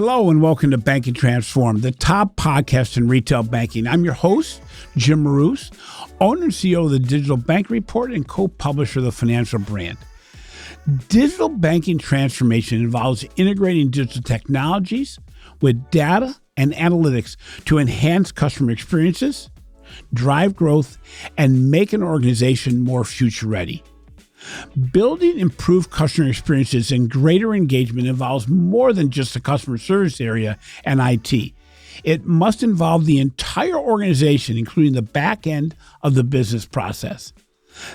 Hello and welcome to Banking Transform, the top podcast in retail banking. I'm your host, Jim Marous, owner and CEO of the Digital Bank Report and co-publisher of the Financial Brand. Digital banking transformation involves integrating digital technologies with data and analytics to enhance customer experiences, drive growth, and make an organization more future-ready. Building improved customer experiences and greater engagement involves more than just the customer service area and IT. It must involve the entire organization, including the back end of the business process.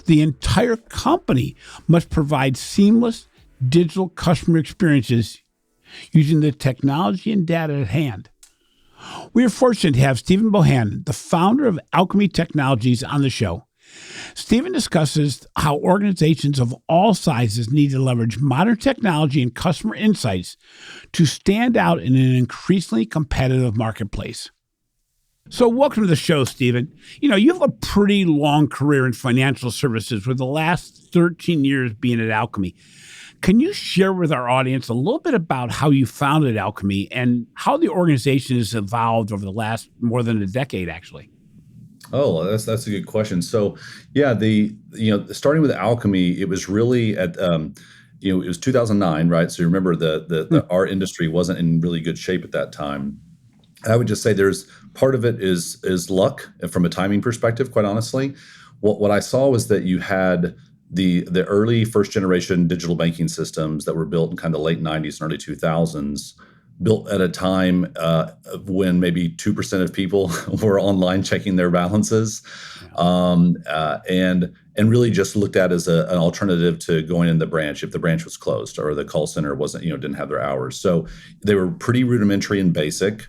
The entire company must provide seamless digital customer experiences using the technology and data at hand. We are fortunate to have Stephen Bohanon, the founder of Alkami Technologies, on the show. Stephen discusses how organizations of all sizes need to leverage modern technology and customer insights to stand out in an increasingly competitive marketplace. So welcome to the show, Stephen. You have a pretty long career in financial services, with the last 13 years being at Alkami. Can you share with our audience a little bit about how you founded Alkami and how the organization has evolved over the last more than a decade, actually? Oh, that's a good question. So, yeah, starting with Alkami, it was really at it was 2009, right? So you remember our industry wasn't in really good shape at that time. I would just say there's part of it is luck from a timing perspective. Quite honestly, what I saw was that you had the early first generation digital banking systems that were built in kind of late 90s and early 2000s. Built at a time when maybe 2% of people were online checking their balances, and really just looked at as an alternative to going in the branch if the branch was closed or the call center didn't have their hours. So they were pretty rudimentary and basic.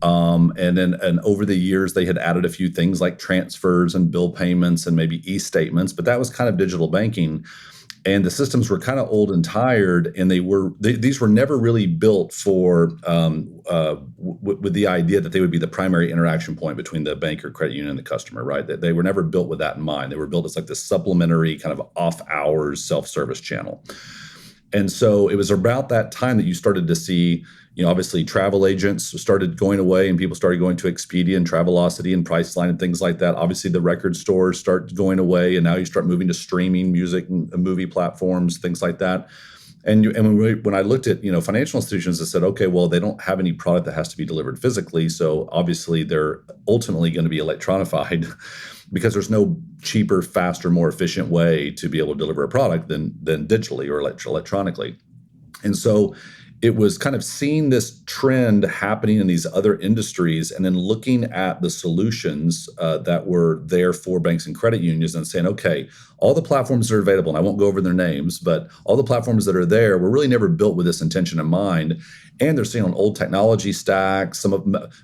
And over the years, they had added a few things like transfers and bill payments and maybe e-statements, but that was kind of digital banking. And the systems were kind of old and tired, and these were never really built for with the idea that they would be the primary interaction point between the bank or credit union and the customer, right? They were never built with that in mind. They were built as like this supplementary kind of off-hours self-service channel. And so it was about that time that you started to see, obviously travel agents started going away and people started going to Expedia and Travelocity and Priceline and things like that. Obviously the record stores start going away, and now you start moving to streaming music and movie platforms, things like that. And when I looked at, financial institutions, I said, okay, well, they don't have any product that has to be delivered physically. So obviously they're ultimately going to be electronified because there's no cheaper, faster, more efficient way to be able to deliver a product than digitally or electronically. And so it was kind of seeing this trend happening in these other industries and then looking at the solutions that were there for banks and credit unions and saying, okay, all the platforms that are available, and I won't go over their names, but all the platforms that are there were really never built with this intention in mind. And they're sitting on old technology stacks.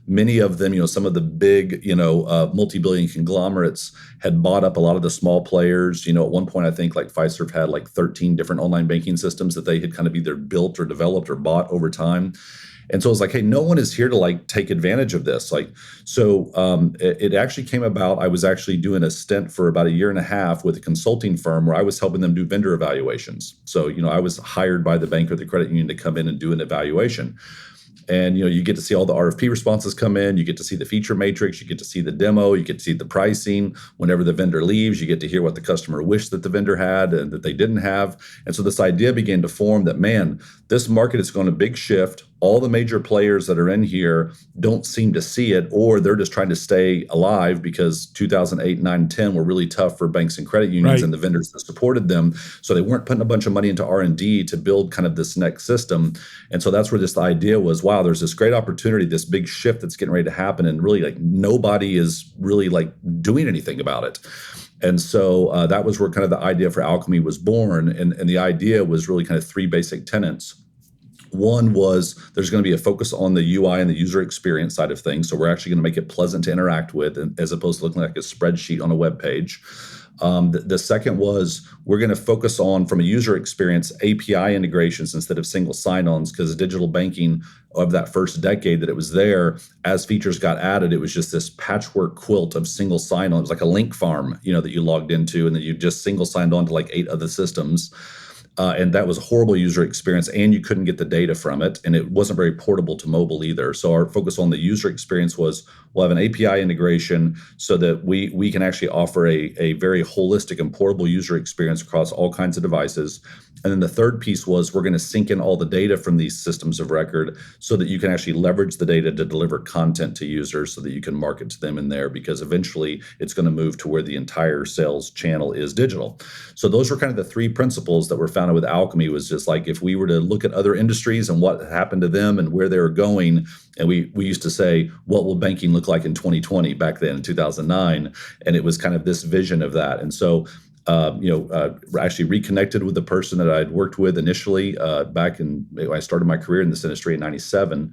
Many of them, some of the big, multi-billion conglomerates had bought up a lot of the small players. At one point, I think like Fiserv had like 13 different online banking systems that they had kind of either built or developed or bought over time. And so it's like, hey, no one is here to take advantage of this. It actually came about. I was actually doing a stint for about a year and a half with a consulting firm where I was helping them do vendor evaluations. So, I was hired by the bank or the credit union to come in and do an evaluation. And, you get to see all the RFP responses come in. You get to see the feature matrix. You get to see the demo. You get to see the pricing. Whenever the vendor leaves, you get to hear what the customer wished that the vendor had and that they didn't have. And so this idea began to form that, man, this market is going to big shift. All the major players that are in here don't seem to see it, or they're just trying to stay alive because 2008, 9, 10 were really tough for banks and credit unions, right, and the vendors that supported them. So they weren't putting a bunch of money into R&D to build kind of this next system. And so that's where this idea was, wow, there's this great opportunity, this big shift that's getting ready to happen. And really nobody is really doing anything about it. And so that was where kind of the idea for Alkami was born. And the idea was really kind of three basic tenets. One was there's going to be a focus on the UI and the user experience side of things. So we're actually going to make it pleasant to interact with, as opposed to looking like a spreadsheet on a web page. The second was we're going to focus on, from a user experience, API integrations instead of single sign-ons, because digital banking of that first decade that it was there, as features got added, it was just this patchwork quilt of single sign-ons, like a link farm, that you logged into and then you just single signed on to 8 other systems. And that was a horrible user experience, and you couldn't get the data from it, and it wasn't very portable to mobile either. So our focus on the user experience was we'll have an API integration so that we can actually offer a very holistic and portable user experience across all kinds of devices. And then the third piece was we're going to sync in all the data from these systems of record so that you can actually leverage the data to deliver content to users so that you can market to them in there, because eventually it's going to move to where the entire sales channel is digital. So those were kind of the three principles that were founded with Alkami. Was just like, if we were to look at other industries and what happened to them and where they were going, and we used to say, what will banking look like in 2020 back then in 2009? And it was kind of this vision of that. And so actually reconnected with the person that I'd worked with initially back in, I started my career in this industry in 97,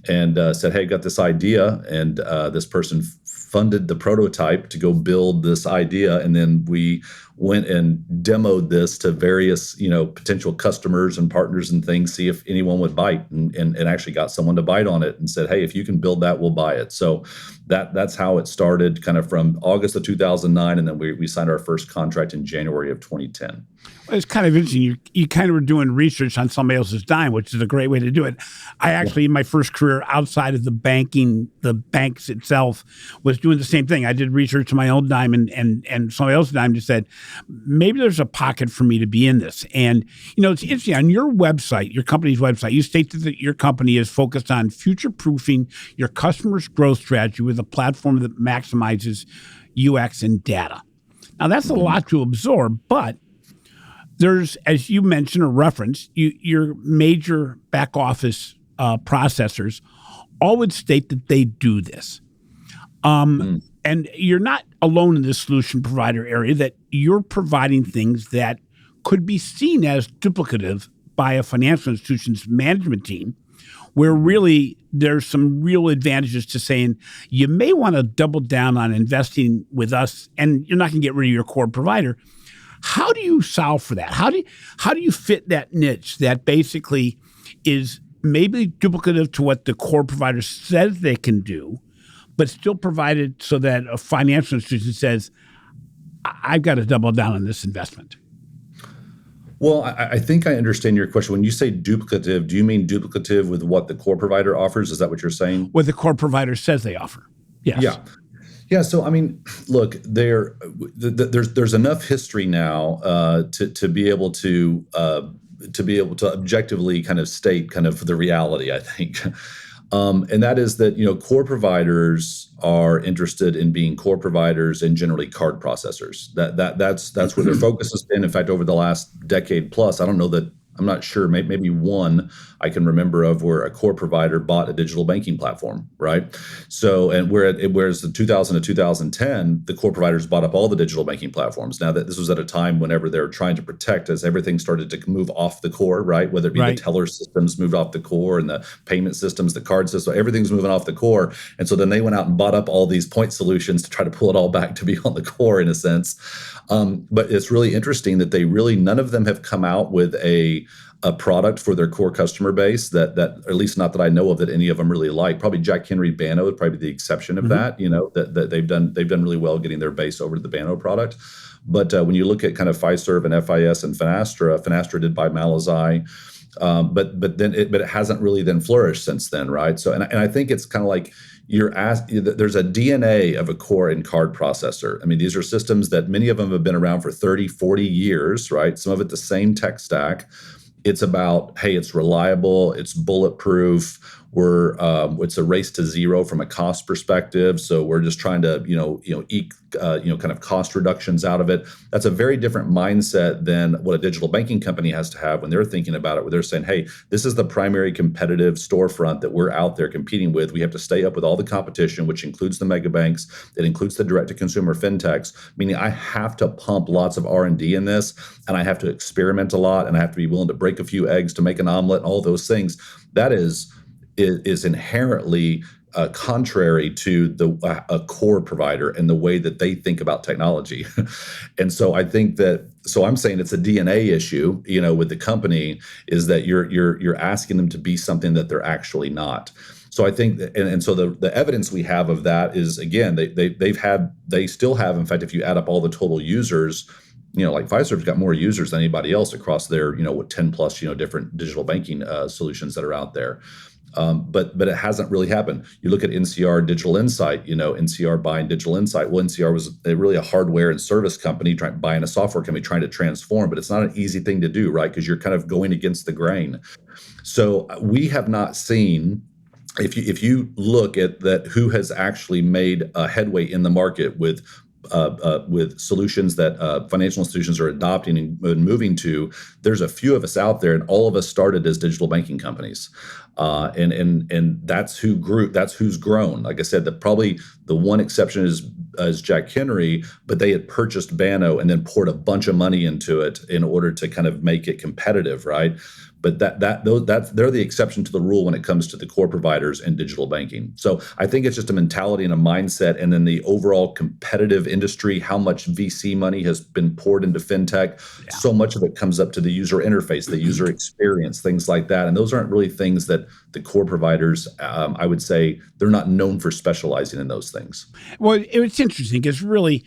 and said, hey, got this idea. And this person funded the prototype to go build this idea. And then we went and demoed this to various, potential customers and partners and things, see if anyone would bite, and actually got someone to bite on it and said, hey, if you can build that, we'll buy it. So that's how it started, kind of from August of 2009. And then we signed our first contract in January of 2010. Well, it's kind of interesting. You kind of were doing research on somebody else's dime, which is a great way to do it. I actually, in my first career outside of the banks itself, was doing the same thing. I did research on my own dime and somebody else's dime, just said, maybe there's a pocket for me to be in this. And, it's interesting. On your website, your company's website, you state that your company is focused on future-proofing your customers' growth strategy with a platform that maximizes UX and data. Now, that's a lot to absorb, but there's, as you mentioned or referenced, your major back office processors all would state that they do this. And you're not alone in this solution provider area, that you're providing things that could be seen as duplicative by a financial institution's management team, where really there's some real advantages to saying you may want to double down on investing with us, and you're not going to get rid of your core provider. How do you solve for that? How do you fit that niche that basically is maybe duplicative to what the core provider says they can do, but still provided so that a financial institution says, I've got to double down on this investment? Well, I think I understand your question. When you say duplicative, do you mean duplicative with what the core provider offers? Is that what you're saying? What the core provider says they offer. Yes. Yeah. Yeah. So, I mean, look, there's enough history now to be able to objectively kind of state kind of the reality, I think. And that is that, core providers are interested in being core providers and generally card processors. That's where their focus has been. In fact, over the last decade plus, I'm not sure, maybe one I can remember of where a core provider bought a digital banking platform, right? So, and whereas in 2000 to 2010, the core providers bought up all the digital banking platforms. Now, that this was at a time whenever they were trying to protect as everything started to move off the core, right? Whether it be the teller systems moved off the core and the payment systems, the card system, everything's moving off the core. And so then they went out and bought up all these point solutions to try to pull it all back to be on the core in a sense. But it's really interesting that none of them have come out with a product for their core customer base that at least not that I know of that any of them really like. Probably Jack Henry Banno would probably be the exception of that. That they've done really well getting their base over to the Banno product. But when you look at kind of Fiserv and FIS and Finastra did buy Malazai, but it hasn't really then flourished since then, right? So and I think it's kind of like there's a DNA of a core and card processor. I mean, these are systems that many of them have been around for 30, 40 years, right? Some of it the same tech stack. It's about, hey, it's reliable, it's bulletproof. It's a race to zero from a cost perspective. So we're just trying to, eke, kind of cost reductions out of it. That's a very different mindset than what a digital banking company has to have when they're thinking about it, where they're saying, hey, this is the primary competitive storefront that we're out there competing with. We have to stay up with all the competition, which includes the mega banks. It includes the direct-to-consumer fintechs, meaning I have to pump lots of R&D in this, and I have to experiment a lot, and I have to be willing to break a few eggs to make an omelet, and all those things. That is inherently contrary to a core provider and the way that they think about technology. And so I think I'm saying it's a DNA issue, with the company, is that you're asking them to be something that they're actually not. So I think, and so the evidence we have of that is, again, they still have, in fact, if you add up all the total users, like Fiserv's got more users than anybody else across their, with 10 plus, different digital banking solutions that are out there. But it hasn't really happened. You look at NCR Digital Insight, NCR buying Digital Insight. Well, NCR was really a hardware and service company buying a software company trying to transform, but it's not an easy thing to do, right? Because you're kind of going against the grain. So we have not seen, if you look at that, who has actually made a headway in the market with solutions that financial institutions are adopting and moving to. There's a few of us out there, and all of us started as digital banking companies, and that's who grew. That's who's grown. Like I said, probably the one exception is Jack Henry, but they had purchased Banno and then poured a bunch of money into it in order to kind of make it competitive, right? But they're the exception to the rule when it comes to the core providers and digital banking. So I think it's just a mentality and a mindset, and then the overall competitive industry, how much VC money has been poured into fintech. Yeah. So much of it comes up to the user interface, the user experience, things like that. And those aren't really things that the core providers, I would say, they're not known for specializing in those things. Well, it's interesting because really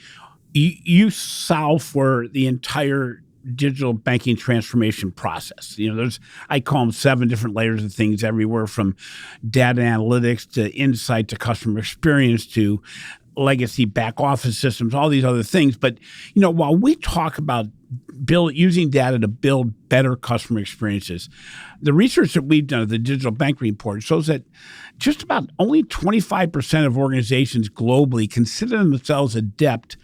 you solve for the entire digital banking transformation process. I call them 7 different layers of things, everywhere from data analytics to insight to customer experience to legacy back office systems, all these other things. But, while we talk about using data to build better customer experiences, the research that we've done at the Digital Bank Report shows that just about only 25% of organizations globally consider themselves adept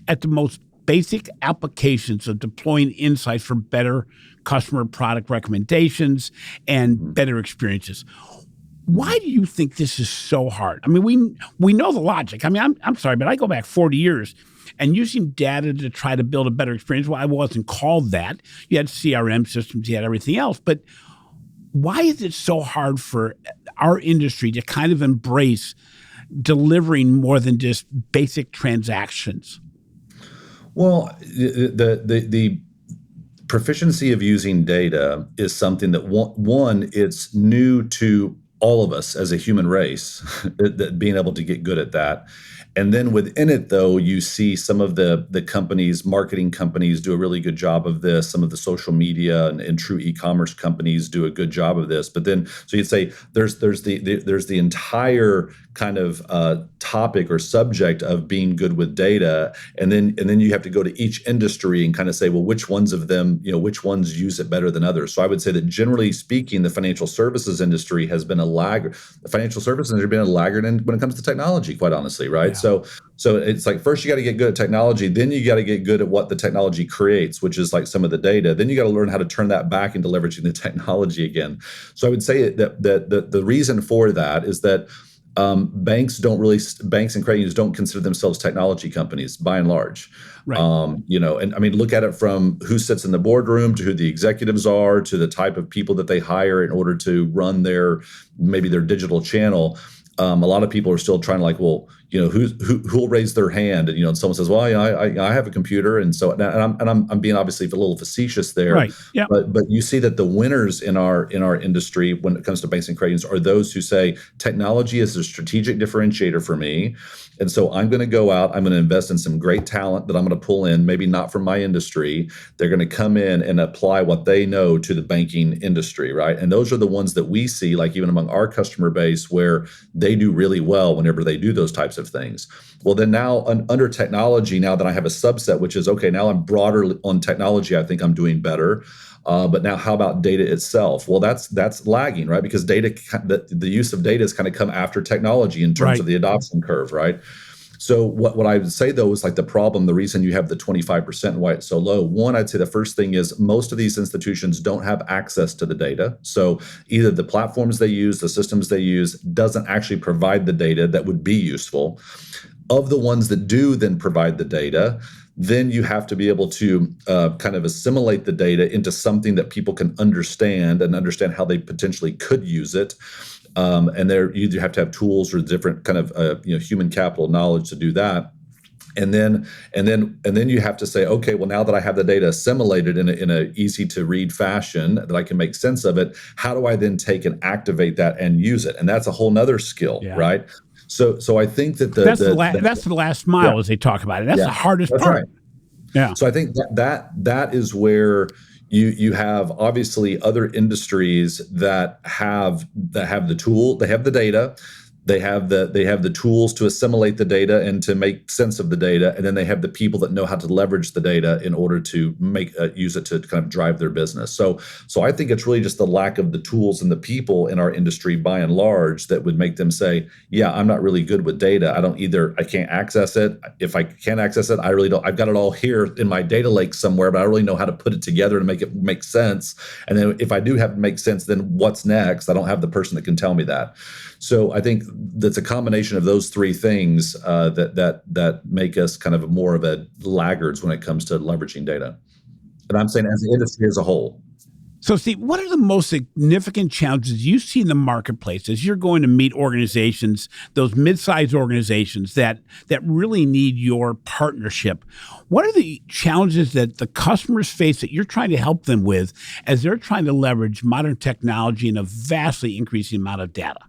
at the most basic applications of deploying insights for better customer product recommendations and better experiences. Why do you think this is so hard? I mean, we know the logic. I mean, I'm sorry, but I go back 40 years and using data to try to build a better experience. Well, I wasn't called that. You had CRM systems, you had everything else. But why is it so hard for our industry to kind of embrace delivering more than just basic transactions? Well, the proficiency of using data is something that one, it's new to all of us as a human race, that being able to get good at that. And then within it, though, you see some of the companies, marketing companies, do a really good job of this. Some of the social media and true e-commerce companies do a good job of this. But then, so you'd say there's the entire kind of topic or subject of being good with data, and then you have to go to each industry and kind of say, well, which ones of them, which ones use it better than others. So I would say that generally speaking, the financial services industry has been a laggard. The financial services industry has been a laggard when it comes to technology, quite honestly, right? Yeah. So it's like, first you got to get good at technology, then you got to get good at what the technology creates, which is like some of the data. Then you got to learn how to turn that back into leveraging the technology again. So I would say that the reason for that is that banks and credit unions don't consider themselves technology companies by and large. Right. And I mean, look at it from who sits in the boardroom to who the executives are to the type of people that they hire in order to run maybe their digital channel. A lot of people are still trying to like, well, who'll raise their hand, and someone says, well, I have a computer, and so I'm being obviously a little facetious there, right? Yeah. But you see that the winners in our industry when it comes to banks and credit unions are those who say technology is a strategic differentiator for me, and so I'm going to go out, I'm going to invest in some great talent that I'm going to pull in, maybe not from my industry. They're going to come in and apply what they know to the banking industry, right? And those are the ones that we see, like even among our customer base, where they do really well whenever they do those types of things. Well, then now under technology, now that I have a subset, which is, okay, now I'm broader on technology, I think I'm doing better. But now how about data itself? Well, that's lagging, right? Because data, the use of data has kind of come after technology in terms of the adoption curve, right? So what I would say, though, is like the reason you have the 25% and why it's so low. One, I'd say the first thing is most of these institutions don't have access to the data. So either the platforms they use, the systems they use, doesn't actually provide the data that would be useful. Of the ones that do then provide the data, then you have to be able to kind of assimilate the data into something that people can understand and understand how they potentially could use it. And there you either have to have tools or different kind of human capital knowledge to do that. And then you have to say, okay, well, now that I have the data assimilated in a easy to read fashion that I can make sense of it, how do I then take and activate that and use it? And that's a whole nother skill, right? So I think that that's the last mile, as they talk about it. That's the hardest part. Right. Yeah. So I think that is where you have obviously other industries that have the tool, they have the data, they have the tools to assimilate the data and to make sense of the data, and then they have the people that know how to leverage the data in order to make use it to kind of drive their business. So I think it's really just the lack of the tools and the people in our industry by and large that would make them say, yeah, I'm not really good with data. I can't access it. If I can't access it, I really don't. I've got it all here in my data lake somewhere, but I don't really know how to put it together to make it make sense. And then if I do have to make sense, then what's next? I don't have the person that can tell me that. So I think that's a combination of those three things that make us kind of more of a laggards when it comes to leveraging data. And I'm saying as an industry as a whole. So, Steve, what are the most significant challenges you see in the marketplace as you're going to meet organizations, those mid-sized organizations that really need your partnership? What are the challenges that the customers face that you're trying to help them with as they're trying to leverage modern technology and a vastly increasing amount of data?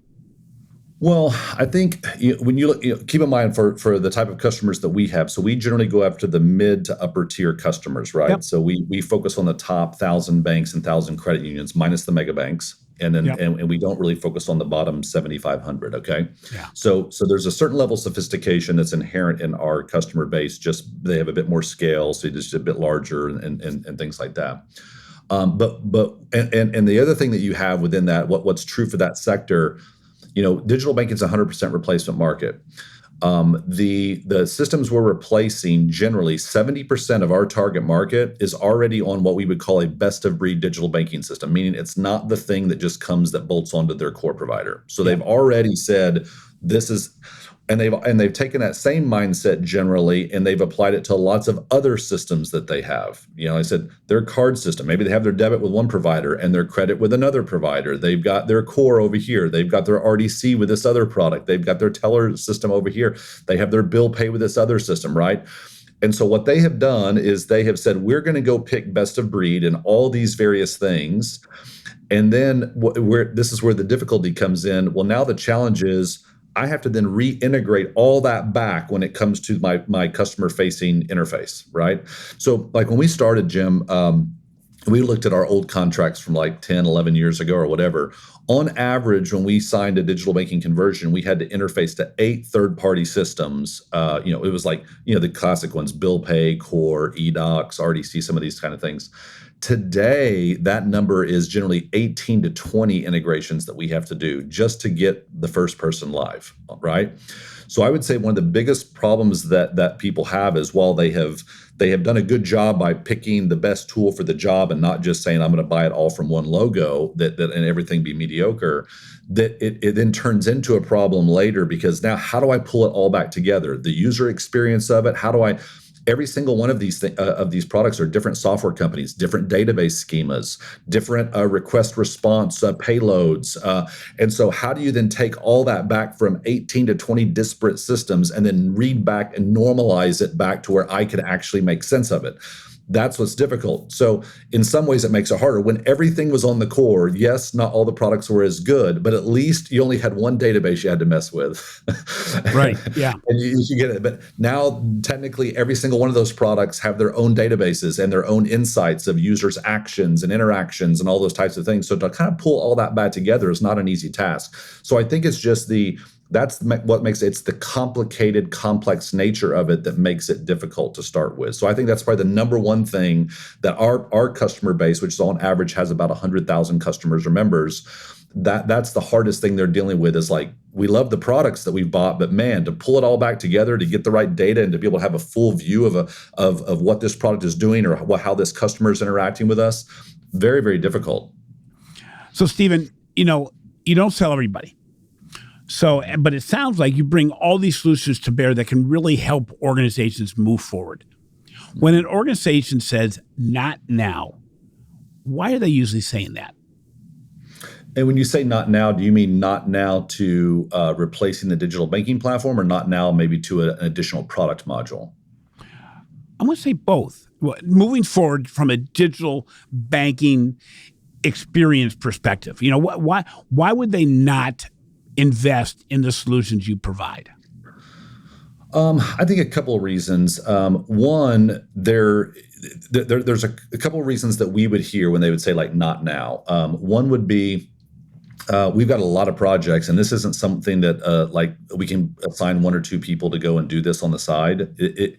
Well, I think when you look, keep in mind for the type of customers that we have. So we generally go after the mid to upper tier customers, right? Yep. So we focus on the top 1,000 banks and 1,000 credit unions, minus the mega banks, and then Yep. and we don't really focus on the bottom 7,500. Okay, Yeah. so there's a certain level of sophistication that's inherent in our customer base. Just they have a bit more scale, so it's just a bit larger and things like that. But the other thing that you have within that, what's true for that sector. Digital banking is a 100% replacement market. The systems we're replacing, generally 70% of our target market is already on what we would call a best of breed digital banking system, meaning it's not the thing that just comes that bolts onto their core provider. So they've already said this is, and they've taken that same mindset generally, and they've applied it to lots of other systems that they have. I said their card system, maybe they have their debit with one provider and their credit with another provider. They've got their core over here. They've got their RDC with this other product. They've got their teller system over here. They have their bill pay with this other system, right? And so what they have done is they have said, we're going to go pick best of breed in all these various things. And then this is where the difficulty comes in. Well, now the challenge is, I have to then reintegrate all that back when it comes to my customer-facing interface, right? So like when we started, Jim, we looked at our old contracts from like 10, 11 years ago or whatever. On average, when we signed a digital banking conversion, we had to interface to 8 third-party systems. It was like, the classic ones, bill pay, core, eDocs, RDC, some of these kind of things. Today, that number is generally 18 to 20 integrations that we have to do just to get the first person live, right? So I would say one of the biggest problems that people have is while they have done a good job by picking the best tool for the job and not just saying I'm going to buy it all from one logo that and everything be mediocre, that it then turns into a problem later because now how do I pull it all back together? The user experience of it, how do I? Every single one of these products are different software companies, different database schemas, different request response payloads. And so how do you then take all that back from 18 to 20 disparate systems and then read back and normalize it back to where I can actually make sense of it? That's what's difficult. So in some ways it makes it harder. When everything was on the core, yes, not all the products were as good, but at least you only had one database you had to mess with. Right, yeah. And you get it. But now technically every single one of those products have their own databases and their own insights of users' actions and interactions and all those types of things. So to kind of pull all that back together is not an easy task. So I think it's just that's what makes it's the complicated, complex nature of it that makes it difficult to start with. So I think that's probably the number one thing that our customer base, which is on average has about 100,000 customers or members, that's the hardest thing they're dealing with is like, we love the products that we've bought, but man, to pull it all back together, to get the right data and to be able to have a full view of what this product is doing or how this customer is interacting with us, very, very difficult. So Stephen, you don't sell everybody. So, but it sounds like you bring all these solutions to bear that can really help organizations move forward. When an organization says, not now, why are they usually saying that? And when you say not now, do you mean not now to replacing the digital banking platform or not now maybe to an additional product module? I'm going to say both. Moving forward from a digital banking experience perspective, why would they not invest in the solutions you provide? I think a couple of reasons. One, there's a couple of reasons that we would hear when they would say like not now. One would be we've got a lot of projects, and this isn't something that like we can assign one or two people to go and do this on the side. It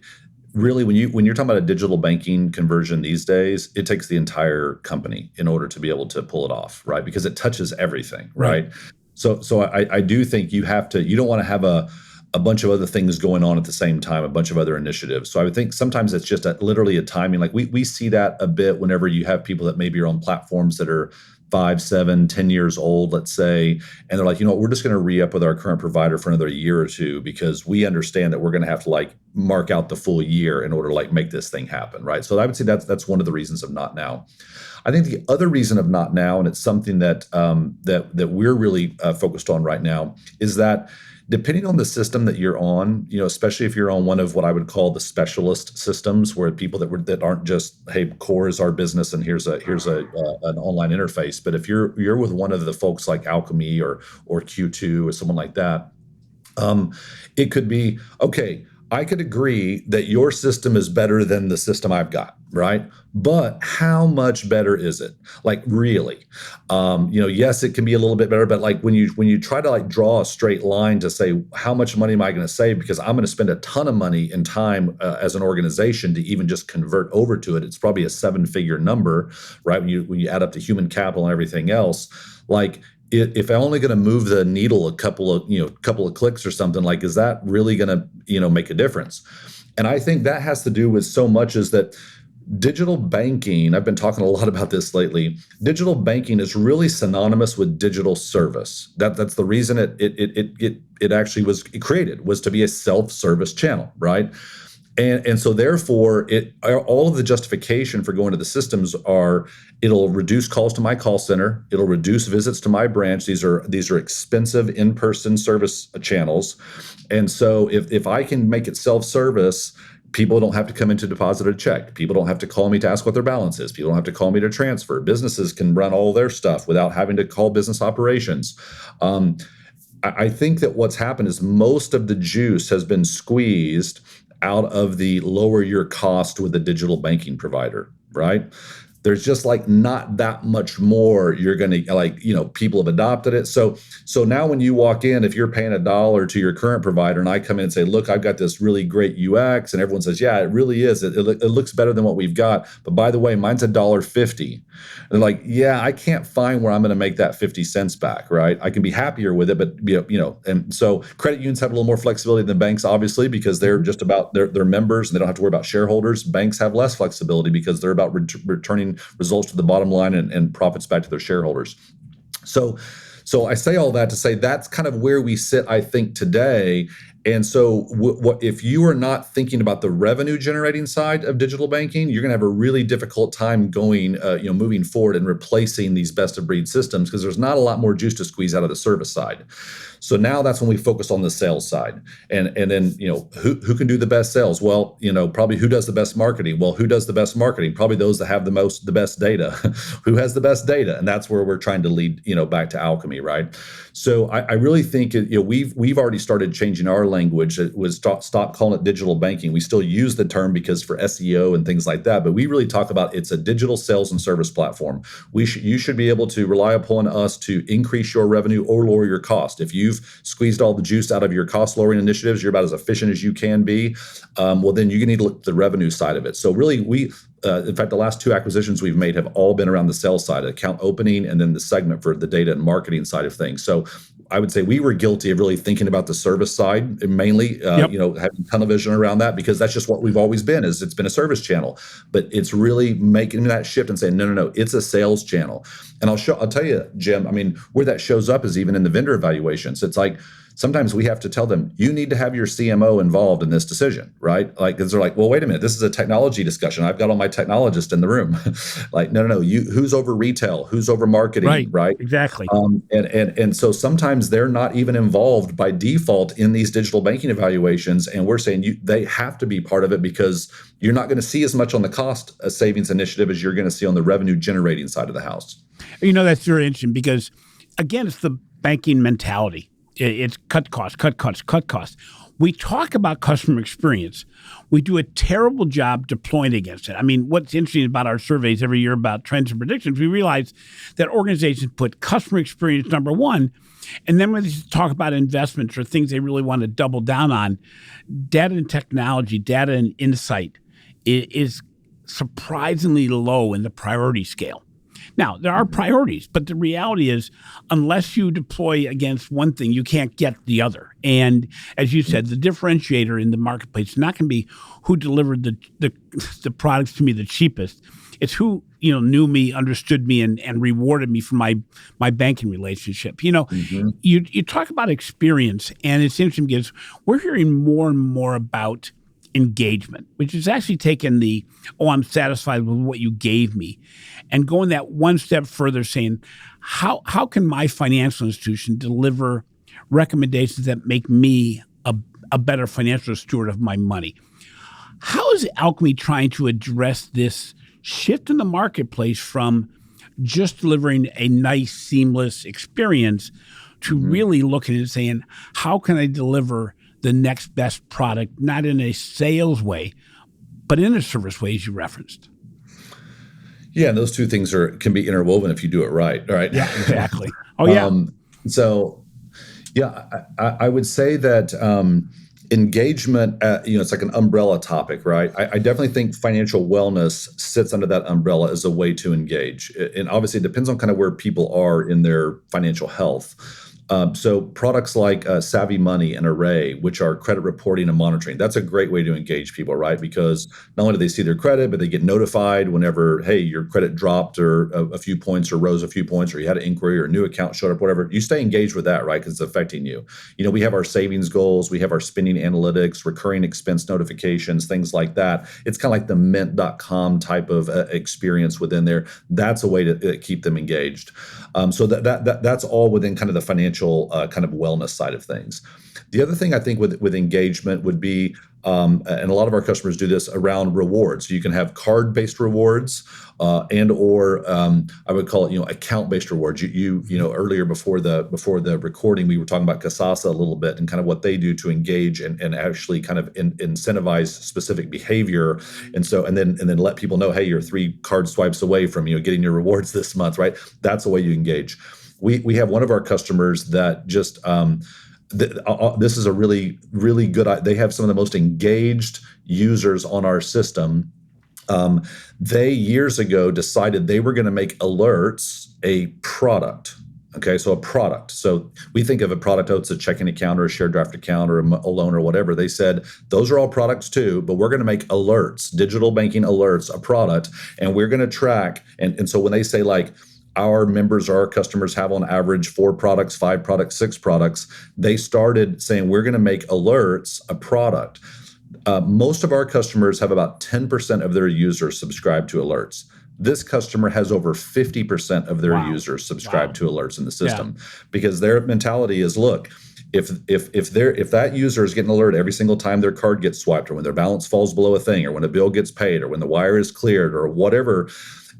really, when you're talking about a digital banking conversion these days, it takes the entire company in order to be able to pull it off, right? Because it touches everything, right? So I do think you don't want to have a bunch of other things going on at the same time, a bunch of other initiatives. So I would think sometimes it's just literally a timing. Like we see that a bit whenever you have people that maybe are on platforms that are 5, 7, 10 years old, let's say, and they're like, we're just going to re-up with our current provider for another year or two because we understand that we're going to have to like mark out the full year in order to like make this thing happen, right? So I would say that's one of the reasons of not now. I think the other reason of not now, and it's something that that we're really focused on right now, is that depending on the system that you're on, especially if you're on one of what I would call the specialist systems, where people that aren't just, hey, core is our business and here's an online interface, but if you're with one of the folks like Alkami or Q2 or someone like that, it could be, okay, I could agree that your system is better than the system I've got, right? But how much better is it? Like really? Yes, it can be a little bit better, but like when you try to like draw a straight line to say how much money am I going to save because I'm going to spend a ton of money and time as an organization to even just convert over to it, it's probably a 7-figure number, right? When you add up the human capital and everything else, like. If I'm only going to move the needle a couple of clicks or something, like, is that really going to, make a difference? And I think that has to do with so much is that digital banking, I've been talking a lot about this lately. Digital banking is really synonymous with digital service. That's the reason it actually was created, was to be a self-service channel, right? And so therefore, all of the justification for going to the systems are it'll reduce calls to my call center, it'll reduce visits to my branch. These are expensive in-person service channels, and so if I can make it self-service, people don't have to come in to deposit a check. People don't have to call me to ask what their balance is. People don't have to call me to transfer. Businesses can run all their stuff without having to call business operations. I think that what's happened is most of the juice has been squeezed out of the lower your cost with a digital banking provider, right? There's just like not that much more you're going to like, people have adopted it. So now when you walk in, if you're paying $1 to your current provider and I come in and say, look, I've got this really great UX, and everyone says, yeah, it really is. It looks better than what we've got. But by the way, mine's $1.50. And they're like, yeah, I can't find where I'm going to make that 50 cents back, right? I can be happier with it, but and so credit unions have a little more flexibility than banks, obviously, because they're just about their members and they don't have to worry about shareholders. Banks have less flexibility because they're about returning results to the bottom line and profits back to their shareholders. So I say all that to say that's kind of where we sit, I think, today. And so what if you are not thinking about the revenue generating side of digital banking, you're going to have a really difficult time going, moving forward and replacing these best of breed systems because there's not a lot more juice to squeeze out of the service side. So now that's when we focus on the sales side. And then, who can do the best sales? Well, probably who does the best marketing? Well, who does the best marketing? Probably those that have the best data. Who has the best data? And that's where we're trying to lead, back to Alkami, right? So I really think we've already started changing our language. It was stop calling it digital banking. We still use the term because for SEO and things like that, but we really talk about it's a digital sales and service platform. You should be able to rely upon us to increase your revenue or lower your cost. If you've squeezed all the juice out of your cost lowering initiatives, you're about as efficient as you can be. Well, then you need to look at the revenue side of it. So really, in fact, the last 2 acquisitions we've made have all been around the sales side, account opening, and then the segment for the data and marketing side of things. So I would say we were guilty of really thinking about the service side mainly, having tunnel vision around that because that's just what we've always been. Is it's been a service channel, but it's really making that shift and saying no, it's a sales channel. And I'll tell you, Jim. I mean, where that shows up is even in the vendor evaluations. It's like sometimes we have to tell them, you need to have your CMO involved in this decision, right? Like, because they're like, well, wait a minute, this is a technology discussion. I've got all my technologists in the room. Like, no, who's over retail? Who's over marketing? Right? Exactly. And so sometimes they're not even involved by default in these digital banking evaluations. And we're saying they have to be part of it because you're not going to see as much on the cost savings initiative as you're going to see on the revenue generating side of the house. That's very interesting because, again, it's the banking mentality. It's cut costs. we talk about customer experience. We do a terrible job deploying against it. I mean, what's interesting about our surveys every year about trends and predictions, we realize that organizations put customer experience number one, and then when they talk about investments or things they really want to double down on, data and technology, data and insight is surprisingly low in the priority scale. Now, there are priorities, but the reality is unless you deploy against one thing, you can't get the other. And as you said, the differentiator in the marketplace is not going to be who delivered the products to me the cheapest. It's who knew me, understood me, and rewarded me for my banking relationship. You talk about experience, and it's interesting because we're hearing more and more about engagement, which is actually taking the, I'm satisfied with what you gave me, and going that one step further, saying, how can my financial institution deliver recommendations that make me a better financial steward of my money? How is Alkami trying to address this shift in the marketplace from just delivering a nice, seamless experience to really looking and saying, how can I deliver the next best product, not in a sales way, but in a service way, as you referenced? Yeah, and those two things can be interwoven if you do it right. Right? Yeah, exactly. Oh, yeah. I would say that engagement, it's like an umbrella topic, right? I definitely think financial wellness sits under that umbrella as a way to engage. And obviously it depends on kind of where people are in their financial health. So products like Savvy Money and Array, which are credit reporting and monitoring, that's a great way to engage people, right? Because not only do they see their credit, but they get notified whenever, hey, your credit dropped or a few points or rose a few points, or you had an inquiry or a new account showed up, whatever. You stay engaged with that, right? Because it's affecting you. We have our savings goals, we have our spending analytics, recurring expense notifications, things like that. It's kind of like the mint.com type of experience within there. That's a way to keep them engaged. So that's all within kind of the financial kind of wellness side of things. The other thing I think with engagement would be, and a lot of our customers do this around rewards. So you can have card-based rewards, or I would call it, account-based rewards. Earlier before the recording, we were talking about Kasasa a little bit and kind of what they do to engage and actually kind of incentivize specific behavior, and then let people know, hey, you're 3 card swipes away from getting your rewards this month, right? That's the way you engage. We have one of our customers that just this is a really, really good. They have some of the most engaged users on our system. They years ago decided they were going to make alerts a product. Okay, so a product. So we think of a product, it's a checking account or a shared draft account or a loan or whatever. They said, those are all products too, but we're going to make alerts, digital banking alerts, a product, and we're going to track. And so when they say like, our members or our customers have on average 4 products, 5 products, 6 products, they started saying, we're going to make alerts a product. Most of our customers have about 10% of their users subscribe to alerts. This customer has over 50% of their users subscribe to alerts in the system, because their mentality is, look, if that user is getting an alert every single time their card gets swiped, or when their balance falls below a thing, or when a bill gets paid, or when the wire is cleared, or whatever,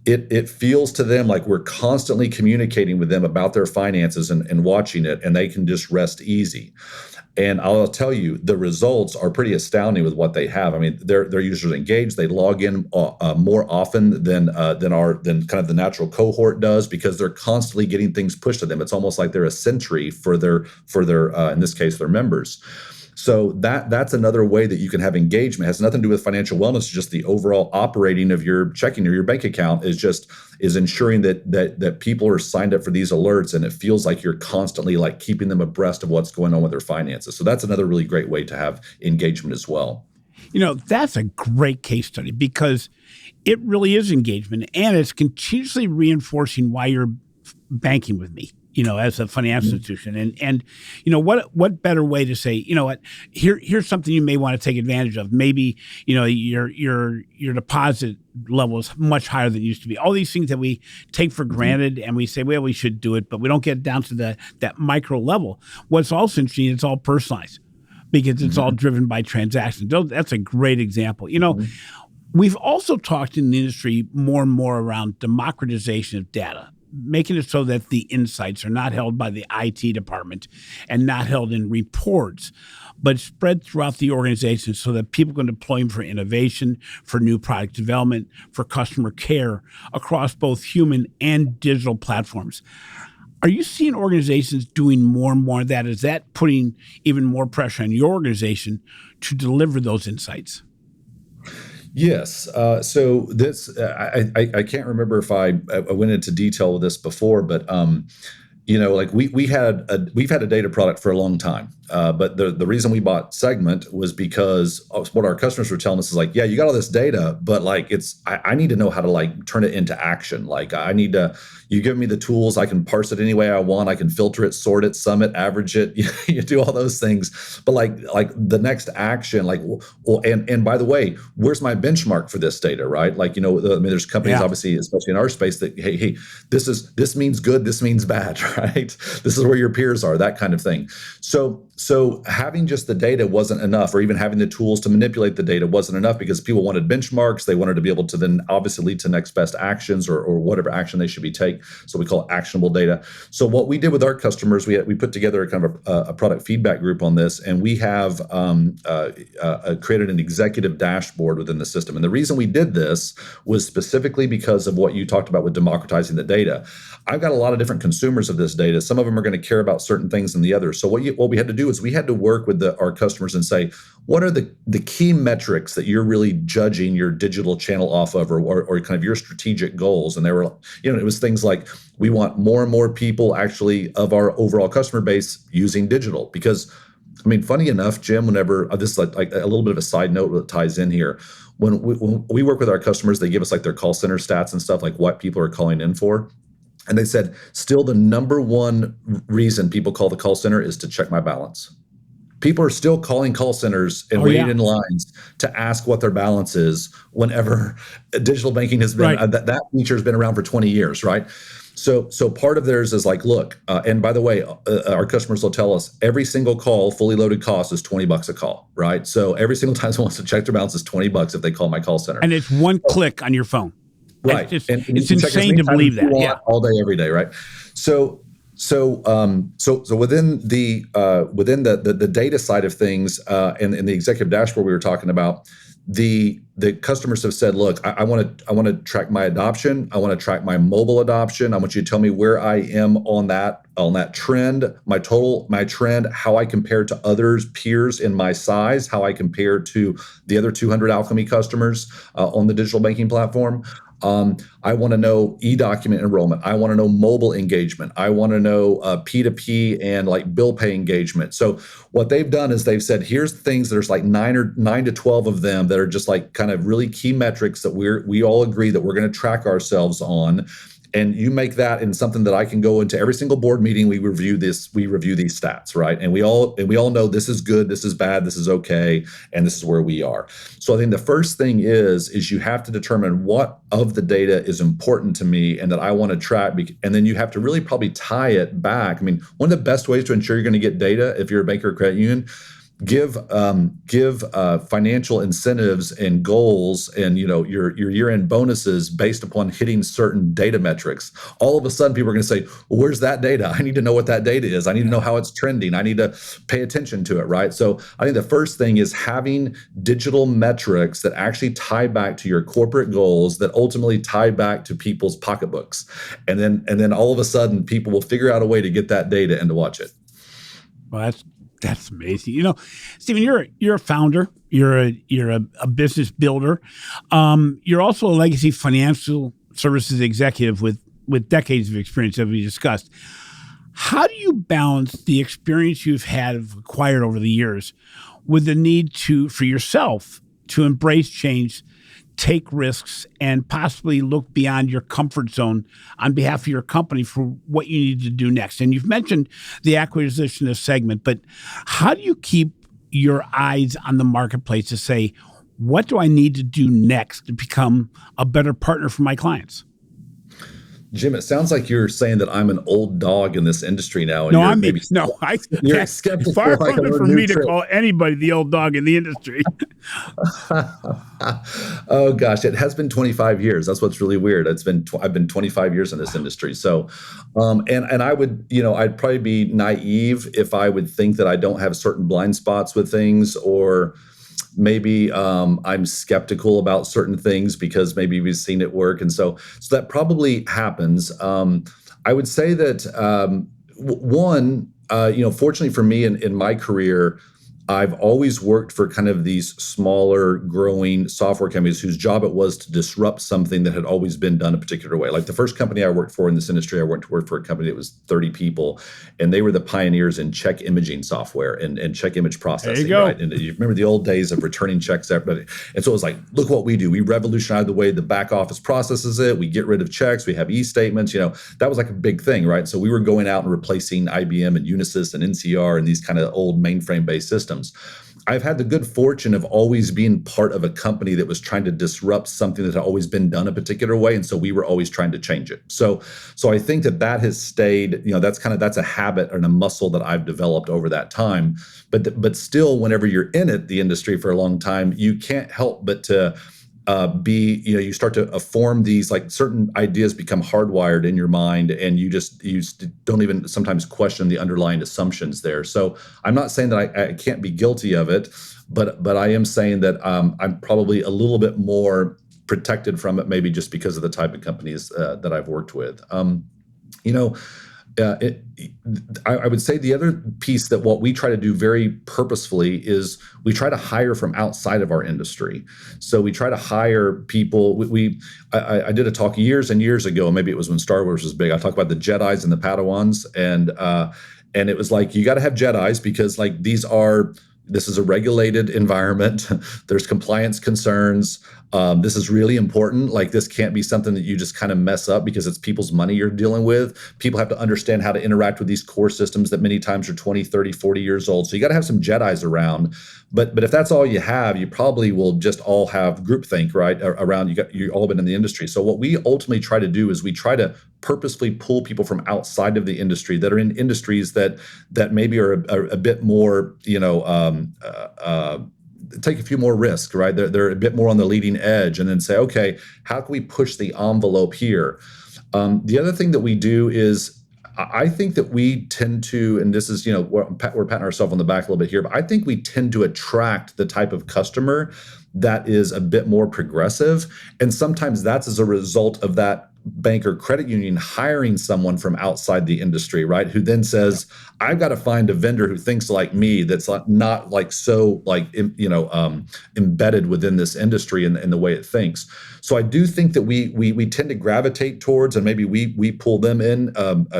it feels to them like we're constantly communicating with them about their finances and watching it, and they can just rest easy. And I'll tell you, the results are pretty astounding with what they have. I mean, their users engaged. They log in more often than kind of the natural cohort does, because they're constantly getting things pushed to them. It's almost like they're a sentry for their in this case, their members. So that's another way that you can have engagement. It has nothing to do with financial wellness. Just the overall operating of your checking or your bank account is ensuring that people are signed up for these alerts, and it feels like you're constantly like keeping them abreast of what's going on with their finances. So that's another really great way to have engagement as well. That's a great case study, because it really is engagement, and it's continuously reinforcing why you're banking with me, as a financial institution. And what better way to say, here's something you may want to take advantage of. Maybe, your deposit level is much higher than it used to be. All these things that we take for granted, and we say, well, we should do it, but we don't get down to that micro level. What's also interesting, it's all personalized, because it's all driven by transactions. That's a great example. We've also talked in the industry more and more around democratization of data. making it so that the insights are not held by the IT department and not held in reports, but spread throughout the organization so that people can deploy them for innovation, for new product development, for customer care across both human and digital platforms. Are you seeing organizations doing more and more of that? Is that putting even more pressure on your organization to deliver those insights? Yes. So this, I can't remember if I went into detail with this before, but like we've had a data product for a long time, but the reason we bought Segment was because what our customers were telling us is like, yeah, you got all this data, but like I need to know how to like turn it into action. Like you give me the tools, I can parse it any way I want, I can filter it, sort it, sum it, average it, you do all those things. But like the next action, like, well, and by the way, where's my benchmark for this data, right? Like, there's companies obviously, especially in our space, that hey, this means good, this means bad, right? This is where your peers are, that kind of thing. So having just the data wasn't enough, or even having the tools to manipulate the data wasn't enough, because people wanted benchmarks. They wanted to be able to then obviously lead to next best actions or whatever action they should be take. So we call it actionable data. So what we did with our customers, we put together a kind of a product feedback group on this, and we have created an executive dashboard within the system. And the reason we did this was specifically because of what you talked about with democratizing the data. I've got a lot of different consumers of this data. Some of them are going to care about certain things than the others. So what we had to do is we had to work with our customers and say, what are the key metrics that you're really judging your digital channel off of, or kind of your strategic goals? And they were, it was things like, we want more and more people actually of our overall customer base using digital. Because, I mean, funny enough, Jim, whenever this is like a little bit of a side note that ties in here. When we work with our customers, they give us like their call center stats and stuff, like what people are calling in for. And they said, still the number one reason people call the call center is to check my balance. People are still calling call centers and waiting in lines to ask what their balance is whenever digital banking has been, that feature has been around for 20 years, right? So part of theirs is like, look, and by the way, our customers will tell us every single call, fully loaded cost is $20 a call, right? So every single time someone wants to check their balance is $20 if they call my call center. And it's one click on your phone. Right. It's insane to believe that. Yeah. All day, every day. Right. So within the data side of things, and in the executive dashboard we were talking about, the customers have said, look, I want to track my adoption. I want to track my mobile adoption. I want you to tell me where I am on that trend, my trend, how I compare to others, peers in my size, how I compare to the other 200 Alkami customers on the digital banking platform. I want to know e-document enrollment. I want to know mobile engagement. I want to know P2P and like bill pay engagement. So what they've done is they've said, here's things, there's like 9 to 12 of them that are just like kind of really key metrics that we all agree that we're going to track ourselves on. And you make that in something that I can go into every single board meeting. We review these stats, right? And we all know this is good, this is bad, this is okay, and this is where we are. So I think the first thing is you have to determine what of the data is important to me and that I want to track. And then you have to really probably tie it back. I mean, one of the best ways to ensure you're going to get data, if you're a bank or credit union, give financial incentives and goals and your year-end bonuses based upon hitting certain data metrics. All of a sudden people are going to say, well, where's that data? I need to know what that data is. I need to know how it's trending. I need to pay attention to it, right? So I think the first thing is having digital metrics that actually tie back to your corporate goals, that ultimately tie back to people's pocketbooks. And then all of a sudden people will figure out a way to get that data and to watch it. Well, that's amazing. Stephen, you're a founder. You're a business builder. You're also a legacy financial services executive with decades of experience, as we discussed. How do you balance the experience you've acquired over the years with the need for yourself to embrace change, take risks, and possibly look beyond your comfort zone on behalf of your company for what you need to do next? And you've mentioned the acquisition of Segment, but how do you keep your eyes on the marketplace to say, what do I need to do next to become a better partner for my clients? Jim, it sounds like you're saying that I'm an old dog in this industry now, and No, you're maybe you're that's skeptical far I from can it for learn new me to tricks. call anybody the old dog in the industry. Oh gosh, it has been 25 years. That's what's really weird. I've been 25 years in this industry. So, and I would, I'd probably be naive if I would think that I don't have certain blind spots with things, or maybe I'm skeptical about certain things because maybe we've seen it work, and so that probably happens. I would say that one, fortunately for me in my career, I've always worked for kind of these smaller, growing software companies whose job it was to disrupt something that had always been done a particular way. Like the first company I worked for in this industry, I went to work for a company that was 30 people, and they were the pioneers in check imaging software and check image processing. There you go. Right? And you remember the old days of returning checks. And so it was like, look what we do. We revolutionize the way the back office processes it. We get rid of checks. We have e-statements. That was like a big thing, right? So we were going out and replacing IBM and Unisys and NCR and these kind of old mainframe-based systems. I've had the good fortune of always being part of a company that was trying to disrupt something that had always been done a particular way, and so we were always trying to change it. So I think that has stayed. That's a habit and a muscle that I've developed over that time. But still, whenever you're in the industry for a long time, you can't help but to you start to form these, like, certain ideas become hardwired in your mind, and you don't even sometimes question the underlying assumptions there. So I'm not saying that I can't be guilty of it, but I am saying that I'm probably a little bit more protected from it, maybe just because of the type of companies that I've worked with. I would say the other piece that what we try to do very purposefully is we try to hire from outside of our industry. So we try to hire people. I did a talk years and years ago, maybe it was when Star Wars was big. I talked about the Jedis and the Padawans, and it was like, you got to have Jedis because, like, this is a regulated environment. There's compliance concerns. This is really important. Like, this can't be something that you just kind of mess up because it's people's money you're dealing with. People have to understand how to interact with these core systems that many times are 20, 30, 40 years old. So you got to have some Jedis around. But if that's all you have, you probably will just all have groupthink, right? Around you all been in the industry. So what we ultimately try to do is we try to purposefully pull people from outside of the industry that are in industries that maybe are a bit more, take a few more risks, right? They're a bit more on the leading edge, and then say, okay, how can we push the envelope here? The other thing that we do is, I think that we tend to, and this is, we're patting ourselves on the back a little bit here, but I think we tend to attract the type of customer that is a bit more progressive. And sometimes that's as a result of that bank or credit union hiring someone from outside the industry, right? Who then says, I've got to find a vendor who thinks like me, that's not like so like, embedded within this industry and the way it thinks. So I do think that we tend to gravitate towards, and maybe we pull them in,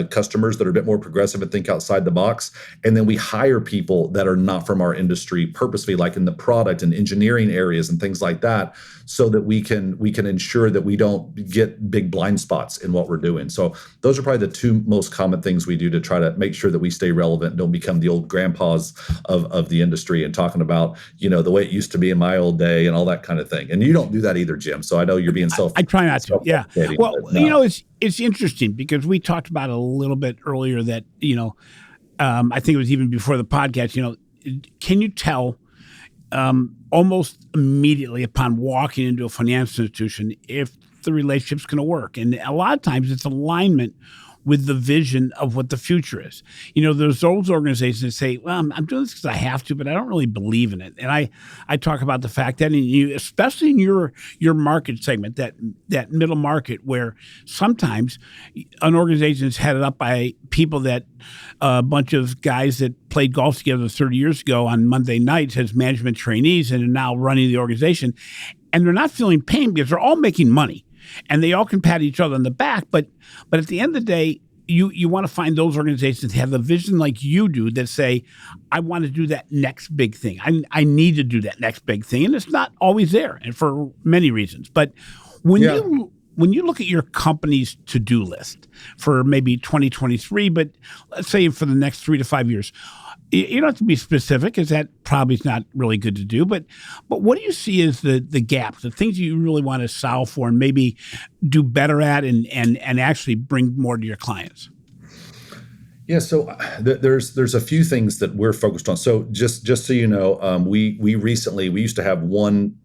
customers that are a bit more progressive and think outside the box. And then we hire people that are not from our industry purposely, like in the product and engineering areas and things like that, so that we can ensure that we don't get big blind spots in what we're doing. So those are probably the two most common things we do to try to make sure that we stay relevant, don't become the old grandpas of the industry and talking about, the way it used to be in my old day and all that kind of thing. And you don't do that either, Jim. So I know you're being I try not to. Yeah. Well, no. it's interesting because we talked about it a little bit earlier that, I think it was even before the podcast, can you tell almost immediately upon walking into a financial institution if the relationship's going to work? And a lot of times it's alignment with the vision of what the future is. There's those organizations that say, well, I'm doing this because I have to, but I don't really believe in it. And I talk about the fact that especially in your market segment, that middle market, where sometimes an organization is headed up by people that a bunch of guys that played golf together 30 years ago on Monday nights as management trainees and are now running the organization. And they're not feeling pain because they're all making money. And they all can pat each other on the back, but at the end of the day, you want to find those organizations that have the vision like you do that say, I want to do that next big thing. I need to do that next big thing, and it's not always there, and for many reasons. But when you look at your company's to-do list for maybe 2023, but let's say for the next 3 to 5 years, You don't have to be specific, because that probably is not really good to do. But what do you see as the gaps, the things you really want to solve for and maybe do better at and actually bring more to your clients? Yeah, so there's a few things that we're focused on. So just so you know, we used to have one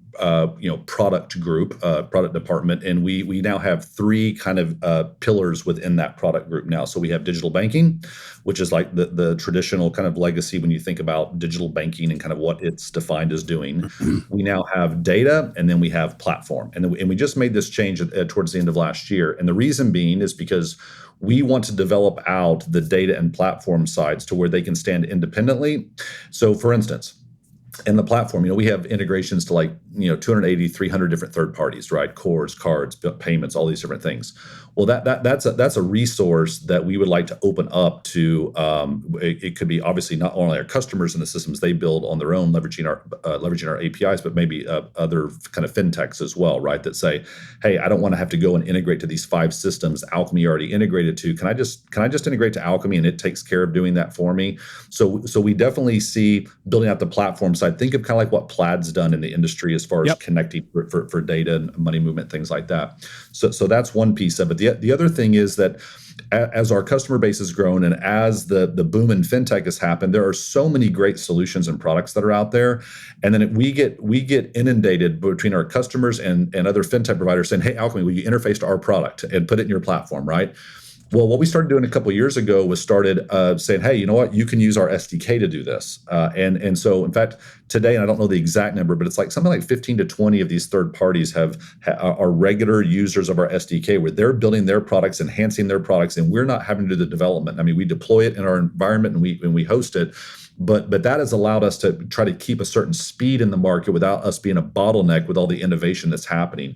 product group, product department, and we now have three kind of pillars within that product group now. So we have digital banking, which is like the traditional kind of legacy when you think about digital banking and kind of what it's defined as doing. We now have data, and then we have platform, and we just made this change towards the end of last year. And the reason being is because we want to develop out the data and platform sides to where they can stand independently. So for instance, in the platform, we have integrations to 280, 300 different third parties, right? Cores, cards, payments, all these different things. Well, that's a resource that we would like to open up to. It could be obviously not only our customers and the systems they build on their own, leveraging our APIs, but maybe other kind of fintechs as well, right? That say, hey, I don't want to have to go and integrate to these 5 systems Alkami already integrated to. Can I just integrate to Alkami and it takes care of doing that for me? So we definitely see building out the platform side. Think of kind of like what Plaid's done in the industry as far as connecting for data and money movement, things like that. So that's one piece of it. The other thing is that as our customer base has grown and as the boom in fintech has happened, there are so many great solutions and products that are out there. And then we get inundated between our customers and other fintech providers saying, hey, Alkami, will you interface to our product and put it in your platform, right? Well, what we started doing a couple of years ago was saying, hey, you know what? You can use our SDK to do this. And so, in fact, today, and I don't know the exact number, but it's like something like 15 to 20 of these third parties are regular users of our SDK, where they're building their products, enhancing their products, and we're not having to do the development. I mean, we deploy it in our environment and we host it. But that has allowed us to try to keep a certain speed in the market without us being a bottleneck with all the innovation that's happening.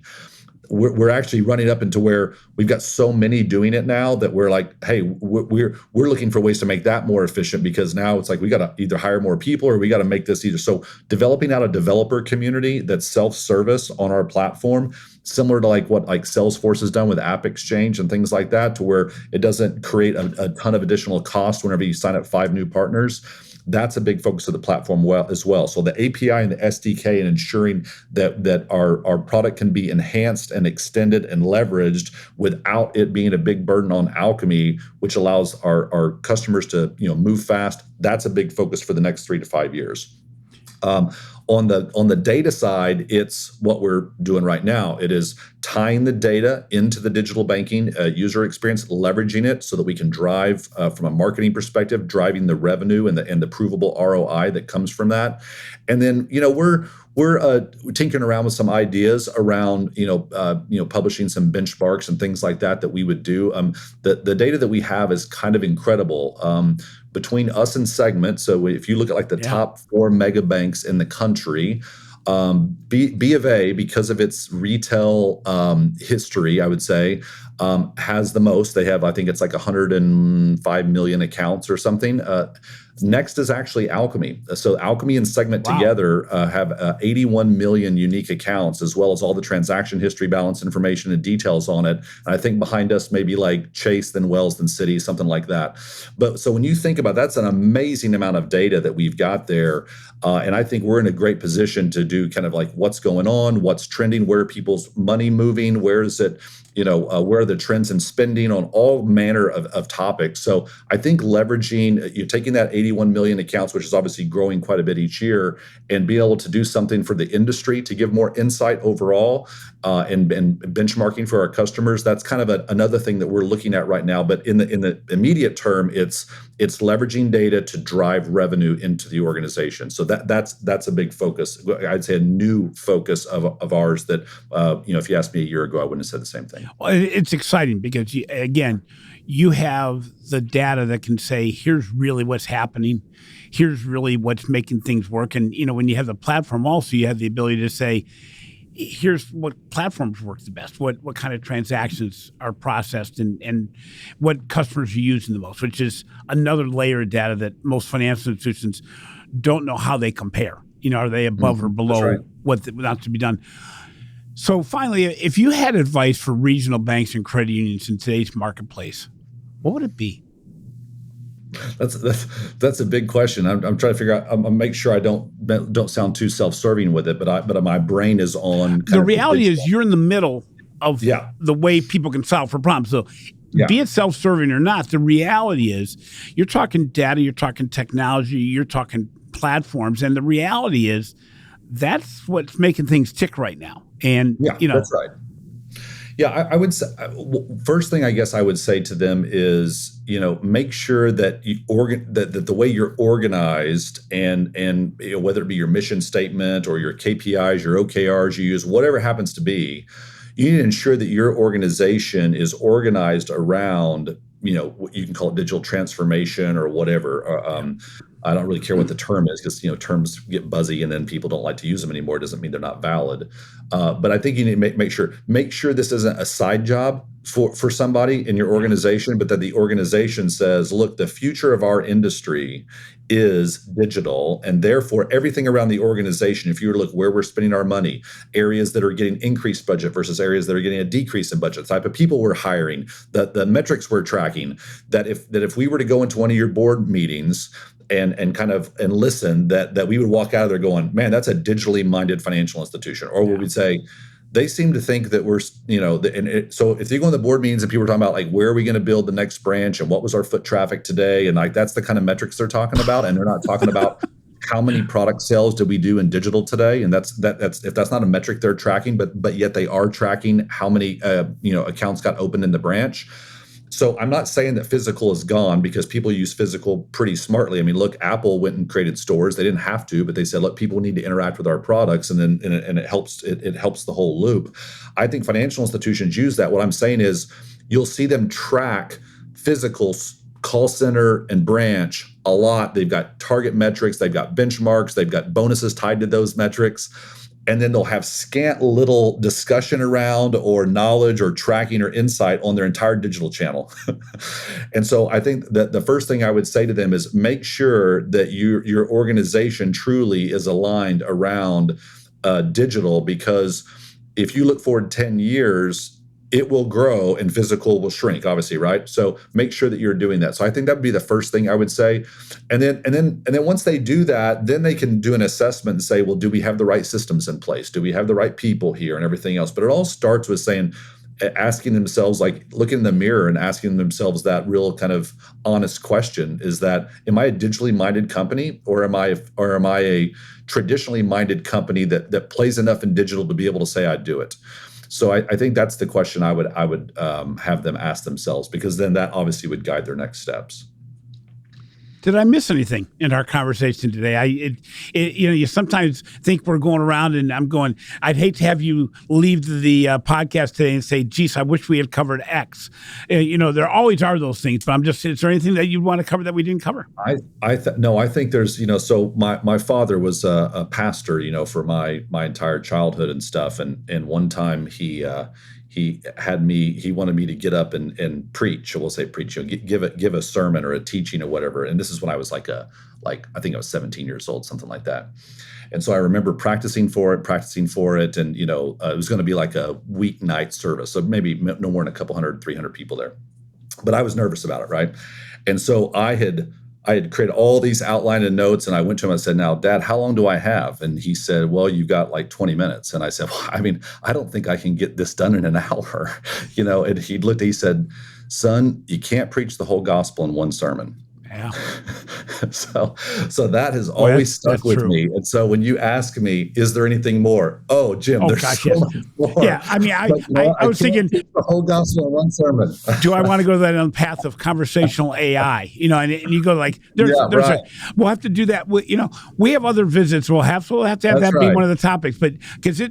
We're actually running up into where we've got so many doing it now that we're like, hey, we're looking for ways to make that more efficient, because now it's like we got to either hire more people or we got to make this either. So developing out a developer community that's self-service on our platform, similar to what Salesforce has done with App Exchange and things like that, to where it doesn't create a ton of additional cost whenever you sign up 5 new partners. That's a big focus of the platform as well. So the API and the SDK and ensuring that our product can be enhanced and extended and leveraged without it being a big burden on Alkami, which allows our customers to move fast. That's a big focus for the next 3 to 5 years. On the data side, it's what we're doing right now. It is tying the data into the digital banking user experience, leveraging it so that we can drive from a marketing perspective, driving the revenue and the provable ROI that comes from that. And then we're tinkering around with some ideas around publishing some benchmarks and things like that we would do. The data that we have is kind of incredible. Between us and Segment, so if you look at the top 4 mega banks in the country, B of A, because of its retail history, I would say, has the most. They have, I think it's 105 million accounts or something. Next is actually Alkami. So Alkami and Segment together have 81 million unique accounts, as well as all the transaction history, balance information, and details on it. And I think behind us maybe Chase, then Wells, then Citi, something like that. But so when you think about that's an amazing amount of data that we've got there. And I think we're in a great position to do kind of what's going on, what's trending, where are people's money moving, where is it, where are the trends in spending on all manner of topics. So I think leveraging, you're taking that 81 million accounts, which is obviously growing quite a bit each year, and be able to do something for the industry to give more insight overall and benchmarking for our customers. That's kind of another thing that we're looking at right now. But in the immediate term, it's leveraging data to drive revenue into the organization. So that's a big focus. I'd say a new focus of ours that, if you asked me a year ago, I wouldn't have said the same thing. Well, it's exciting because, you have the data that can say, here's really what's happening. Here's really what's making things work. And, when you have the platform also, you have the ability to say, here's what platforms work the best, what kind of transactions are processed and what customers are using the most, which is another layer of data that most financial institutions don't know how they compare. Are they above or below what not to be done? So finally, if you had advice for regional banks and credit unions in today's marketplace, what would it be? That's a big question. I'm trying to figure out. I'm make sure I don't sound too self-serving with it, but my brain is on. The reality is you're in the middle of Yeah. the way people can solve for problems. So Yeah. be it self-serving or not, the reality is you're talking data, you're talking technology, you're talking platforms, and the reality is that's what's making things tick right now. And that's right. Yeah, I would say first thing I guess I would say to them is, make sure that that the way you're organized and whether it be your mission statement or your KPIs, your OKRs you use, whatever it happens to be, you need to ensure that your organization is organized around, what you can call it digital transformation or whatever. I don't really care what the term is because terms get buzzy and then people don't like to use them anymore. It doesn't mean they're not valid. But I think you need to make sure this isn't a side job for somebody in your organization, but that the organization says, look, the future of our industry is digital, and therefore everything around the organization, if you were to look where we're spending our money, areas that are getting increased budget versus areas that are getting a decrease in budget, the type of people we're hiring, the metrics we're tracking, that if we were to go into one of your board meetings and listen, that we would walk out of there going, man, that's a digitally minded financial institution. Or we would say, they seem to think that we're, so if you go on the board meetings and people are talking about like, where are we going to build the next branch and what was our foot traffic today? And like, that's the kind of metrics they're talking about. And they're not talking about how many product sales did we do in digital today? And that's if that's not a metric they're tracking, but yet they are tracking how many, accounts got opened in the branch. So I'm not saying that physical is gone because people use physical pretty smartly. I mean, look, Apple went and created stores. They didn't have to, but they said, look, people need to interact with our products, and it helps the whole loop. I think financial institutions use that. What I'm saying is you'll see them track physical call center and branch a lot. They've got target metrics, they've got benchmarks, they've got bonuses tied to those metrics. And then they'll have scant little discussion around or knowledge or tracking or insight on their entire digital channel. And so I think that the first thing I would say to them is make sure that your organization truly is aligned around digital, because if you look forward 10 years, it will grow and physical will shrink, obviously, right? So make sure that you're doing that. So I think that would be the first thing I would say. And then once they do that, then they can do an assessment and say, well, do we have the right systems in place? Do we have the right people here and everything else? But it all starts with asking themselves, like looking in the mirror and asking themselves that real kind of honest question is that, am I a digitally minded company or am I a traditionally minded company that plays enough in digital to be able to say I do it? So I think that's the question I would have them ask themselves, because then that obviously would guide their next steps. Did I miss anything in our conversation today? You sometimes think we're going around, and I'm going, I'd hate to have you leave the podcast today and say, geez, I wish we had covered X. There always are those things, but I'm just, is there anything that you'd want to cover that we didn't cover? No, I think there's, so my father was a pastor, for my entire childhood and stuff. And one time he wanted me to get up and preach, or we'll say preach, give a sermon or a teaching or whatever. And this is when I was I think I was 17 years old, something like that. And so I remember practicing for it. And, it was going to be like a weeknight service. So maybe no more than a couple 300 people there. But I was nervous about it, right? And so I had created all these outline and notes, and I went to him and I said, now, Dad, how long do I have? And he said, well, you've got like 20 minutes. And I said, well, I don't think I can get this done in an hour. And he said, son, you can't preach the whole gospel in one sermon. Yeah. So that has always stuck with me. And so when you ask me, is there anything more? Oh, Jim, there's so much more. Yeah, I was thinking the whole gospel in one sermon. Do I want to go that on the path of conversational AI? And you go like, we'll have to do that. We have other visits we'll have to have that be one of the topics. But because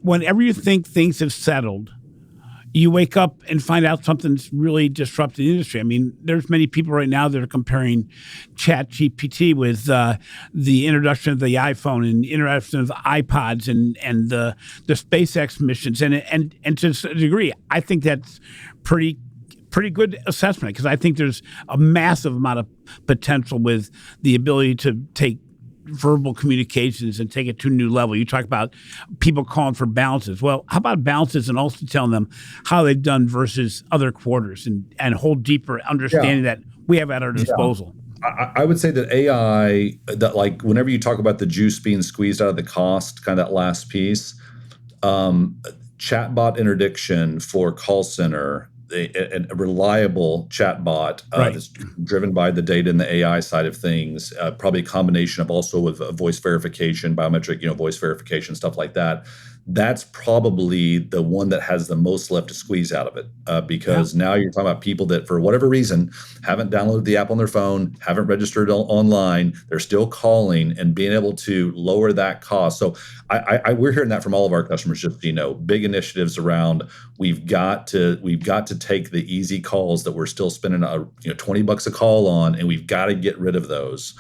whenever you think things have settled, you wake up and find out something's really disrupted the industry. I mean, there's many people right now that are comparing ChatGPT with the introduction of the iPhone and the introduction of the iPods and the SpaceX missions. And to a degree, I think that's pretty good assessment, because I think there's a massive amount of potential with the ability to take verbal communications and take it to a new level. You talk about people calling for balances. Well, how about balances and also telling them how they've done versus other quarters and hold deeper understanding that we have at our disposal. I would say that AI, that like whenever you talk about the juice being squeezed out of the cost, kind of that last piece, chatbot interdiction for call center, a reliable chatbot that's driven by the data and the AI side of things, probably a combination of also with voice verification, biometric, voice verification, stuff like that. That's probably the one that has the most left to squeeze out of it, because now you're talking about people that, for whatever reason, haven't downloaded the app on their phone, haven't registered online. They're still calling, and being able to lower that cost. So we're hearing that from all of our customers. Just big initiatives around we've got to take the easy calls that we're still spending $20 a call on, and we've got to get rid of those.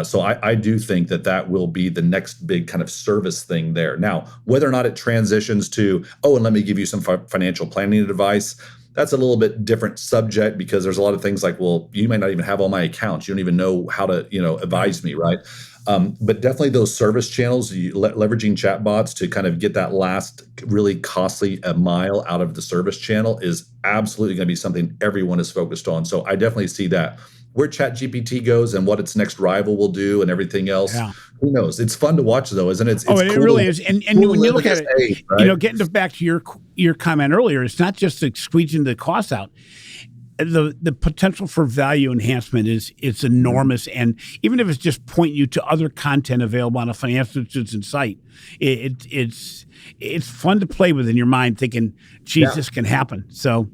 So I do think that will be the next big kind of service thing there. Now, whether or not it transitions to, and let me give you some financial planning advice, that's a little bit different subject, because there's a lot of things like, well, you may not even have all my accounts. You don't even know how to, advise me, right? But definitely those service channels, leveraging chatbots to kind of get that last really costly mile out of the service channel is absolutely going to be something everyone is focused on. So I definitely see that. Where ChatGPT goes and what its next rival will do and everything else, who knows? It's fun to watch, though, isn't it? It's cool it really is. And cool when you look at it, age, right? Getting back to your comment earlier, it's not just squeezing the costs out. The potential for value enhancement it's enormous, and even if it's just pointing you to other content available on a financial institution site, it's fun to play with in your mind, thinking, "Geez, this can happen." So,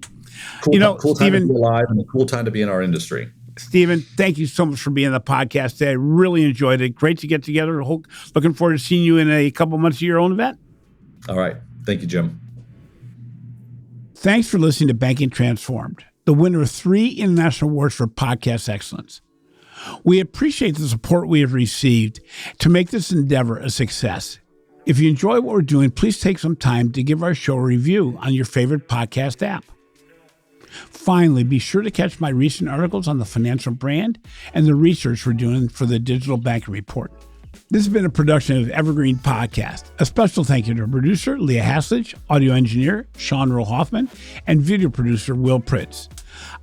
cool Stephen, time to be alive, and a cool time to be in our industry. Stephen, thank you so much for being on the podcast today. I really enjoyed it. Great to get together. Looking forward to seeing you in a couple months of your own event. All right. Thank you, Jim. Thanks for listening to Banking Transformed, the winner of 3 international awards for podcast excellence. We appreciate the support we have received to make this endeavor a success. If you enjoy what we're doing, please take some time to give our show a review on your favorite podcast app. Finally, be sure to catch my recent articles on the financial brand and the research we're doing for the Digital Banking Report. This has been a production of Evergreen Podcast. A special thank you to producer Leah Haslage, audio engineer Sean Roll Hoffman, and video producer Will Pritz.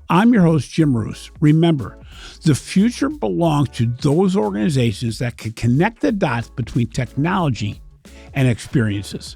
I'm your host, Jim Marous. Remember, the future belongs to those organizations that can connect the dots between technology and experiences.